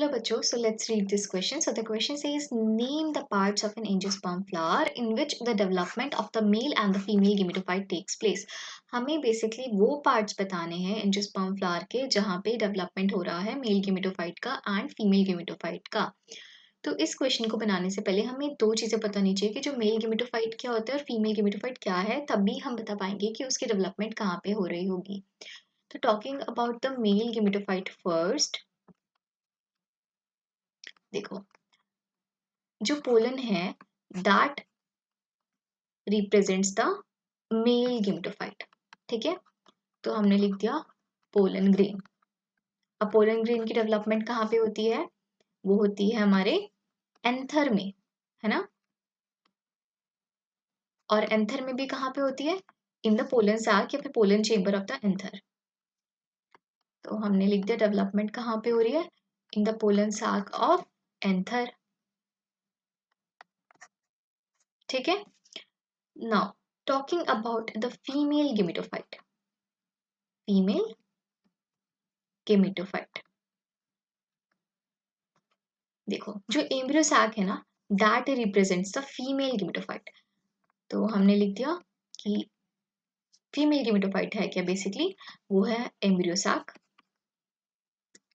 Hello bachcho, so let's read this question. So the question says name the parts of an angiosperm flower in which the development of the male and the female gametophyte takes place. हमें basically वो parts बताने हैं angiosperm flower के जहाँ पे development हो रहा है मेल गेमेटोफाइट का एंड फीमेल गेमेटोफाइट का. तो इस क्वेश्चन को बनाने से पहले हमें दो चीज़ें पता होनी चाहिए कि जो मेल गेमेटोफाइट क्या होता है और फीमेल गेमेटोफाइट क्या है, तभी हम बता पाएंगे कि उसकी डेवलपमेंट कहाँ पे हो रही होगी. तो talking about the mail gametophyte first, देखो जो पोलन है that represents the mail gametophyte. ठीक है, तो हमने लिख दिया पोलन ग्रेन. अब पोलन ग्रेन की डेवलपमेंट कहाँ पे होती है? वो होती है हमारे एंथर में, है ना. और एंथर में भी कहाँ पे होती है? इन द पोलन सैक या फिर pollen chamber of the anther. तो हमने लिख दिया डेवलपमेंट कहाँ पे हो रही है? In the pollen sac of anther. ठीक है. Now talking about the female gametophyte. Female gametophyte, देखो जो एम्ब्रियो सैक है ना that represents the female gametophyte. तो हमने लिख दिया कि फीमेल गेमेटोफाइट है क्या, बेसिकली वो है एम्ब्रियो सैक.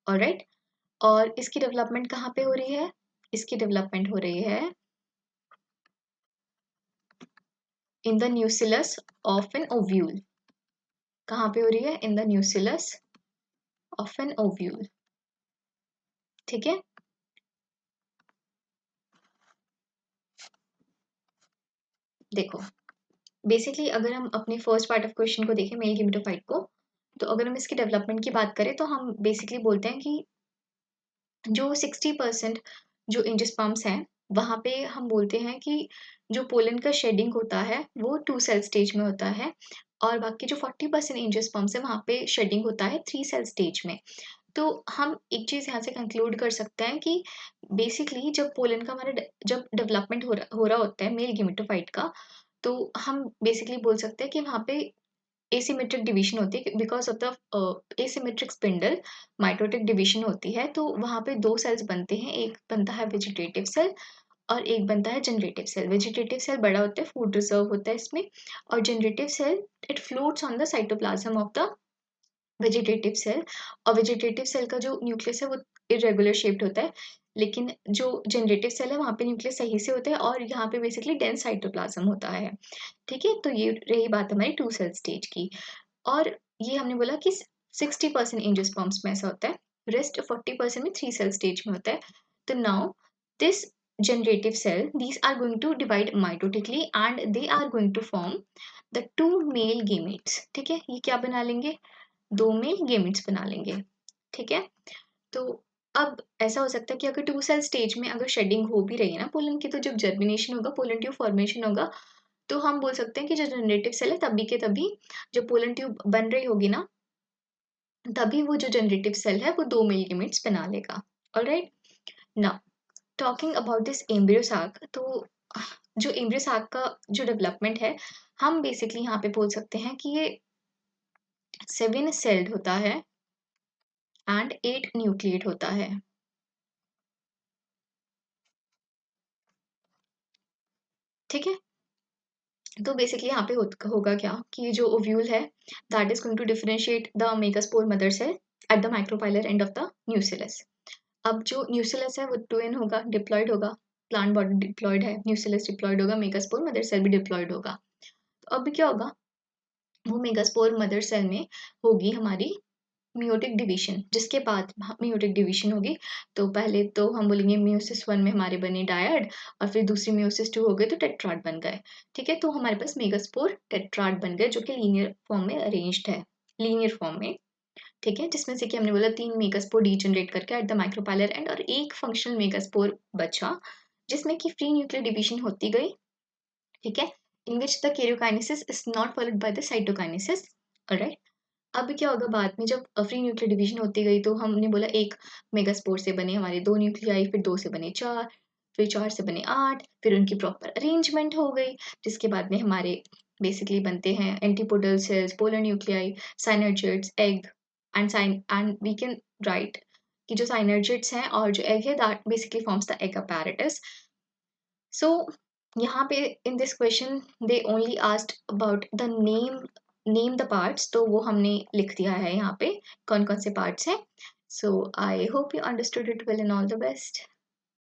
ऑलराइट. और इसकी डेवलपमेंट कहाँ पे हो रही है? इसकी डेवलपमेंट हो रही है in the nucellus of an ovule. कहाँ पे हो रही है? In the nucellus of an ovule. ठीक है. देखो बेसिकली अगर हम अपने फर्स्ट पार्ट ऑफ क्वेश्चन को देखें मेल गेमेटोफाइट को, तो अगर हम इसकी डेवलपमेंट की बात करें तो हम बेसिकली बोलते हैं कि जो 60% जो एंजियोस्पर्म्स हैं वहाँ पे हम बोलते हैं कि जो पोलन का शेडिंग होता है वो 2 सेल स्टेज में होता है, और बाकी जो 40% एंजियोस्पर्म्स है वहाँ पे शेडिंग होता है 3 सेल स्टेज में. तो हम एक चीज़ यहाँ से कंक्लूड कर सकते हैं कि बेसिकली जब पोलन का हमारा जब डेवलपमेंट हो रहा होता है मेल गेमेटोफाइट का, तो हम बेसिकली बोल सकते हैं कि वहाँ पे एसिमेट्रिक डिवीजन होती है because of the asymmetric spindle mitotic division होती है. तो वहाँ पे दो सेल्स बनते हैं, एक बनता है वेजिटेटिव सेल और एक बनता है जनरेटिव सेल. वेजिटेटिव सेल बड़ा होता है, फूड रिजर्व होता है इसमें, और generative cell it floats on the cytoplasm of the vegetative cell. और वेजिटेटिव सेल का जो न्यूक्लियस है वो इरेगुलर शेप्ड होता है, लेकिन जो जनरेटिव सेल है वहाँ पे न्यूक्लियस सही से होता है और यहाँ पे बेसिकली डेंस साइटोप्लाज्म होता है. ठीक है, तो ये रही बात हमारी 2 सेल स्टेज की. और ये हमने बोला कि 60% एंजियोस्पर्म्स में ऐसा होता है, रेस्ट 40% में 3 सेल स्टेज में होता है. तो now this generative cell, these are going to divide mitotically and they are going to form the 2 male gametes. ठीक है, ये क्या बना लेंगे? 2 मेल गेमेट्स बना लेंगे. ठीक है. तो अब ऐसा हो सकता है कि अगर 2 सेल स्टेज में अगर शेडिंग हो भी रही है ना पोलन की, तो जब जर्मिनेशन होगा, पोलन ट्यूब फॉर्मेशन होगा, तो हम बोल सकते हैं कि जो जनरेटिव सेल है तभी के तभी जब पोलन ट्यूब बन रही होगी ना, तभी वो जो जनरेटिव सेल है वो 2 मेल गेमेट्स बना लेगा. Alright. Now talking about this embryo साक, तो जो एम्ब्रियो साक का जो डेवलपमेंट है हम बेसिकली यहाँ पे बोल सकते हैं कि ये 7 सेल्ड होता है एंड 8 न्यूक्लिएट होता है. ठीक है. तो बेसिकली यहाँ पे होगा क्या कि जो ओव्यूल है that is going to differentiate the megaspore mother cell at the micropylar end of the nucellus. अब जो न्यूसिलस है वो ट्विन होगा, डिप्लॉयड होगा. प्लांट बॉडी डिप्लॉयड है, न्यूसिलस डिप्लॉयड होगा, मेगास्पोर मदर सेल भी डिप्लॉयड होगा. तो अब क्या होगा, वो मेगास्पोर मदर सेल में होगी हमारी मियोटिक डिवीजन. जिसके बाद मियोटिक डिवीजन होगी तो पहले तो हम बोलेंगे मियोसिस 1 में हमारे बने डायड, और फिर दूसरी मियोसिस 2 हो गए तो टेट्राड बन गए. ठीक है, तो हमारे पास मेगास्पोर टेट्राड बन गए जो कि लीनियर फॉर्म में अरेंज्ड है, लीनियर फॉर्म में. ठीक है, जिसमें से कि हमने बोला 3 मेगास्पोर डीजनरेट करके एट द माइक्रोपाइलर एंड और एक फंक्शनल मेगास्पोर बचा जिसमें कि फ्री न्यूक्लियर डिवीजन होती गई. ठीक है, in which the karyokinesis is not followed by the cytokinesis. Alright. अब क्या होगा बाद में जब फ्री न्यूक्लियर डिवीजन होती गई, तो हमने बोला एक मेगास्पोर से बने हमारे 2 न्यूक्लियाई, फिर 2 से बने 4, फिर 4 से बने 8, फिर उनकी प्रॉपर अरेंजमेंट हो गई, जिसके बाद में हमारे बेसिकली बनते हैं antipodal cells, polar nuclei, synergids, egg and we can write कि जो साइनर्जिड्स हैं और जो एग है that basically forms the egg apparatus. So यहाँ पे in this question they only asked about the name the parts, तो वो हमने लिख दिया है यहाँ पे कौन कौन से पार्ट्स हैं. So I hope you understood it well and all the best.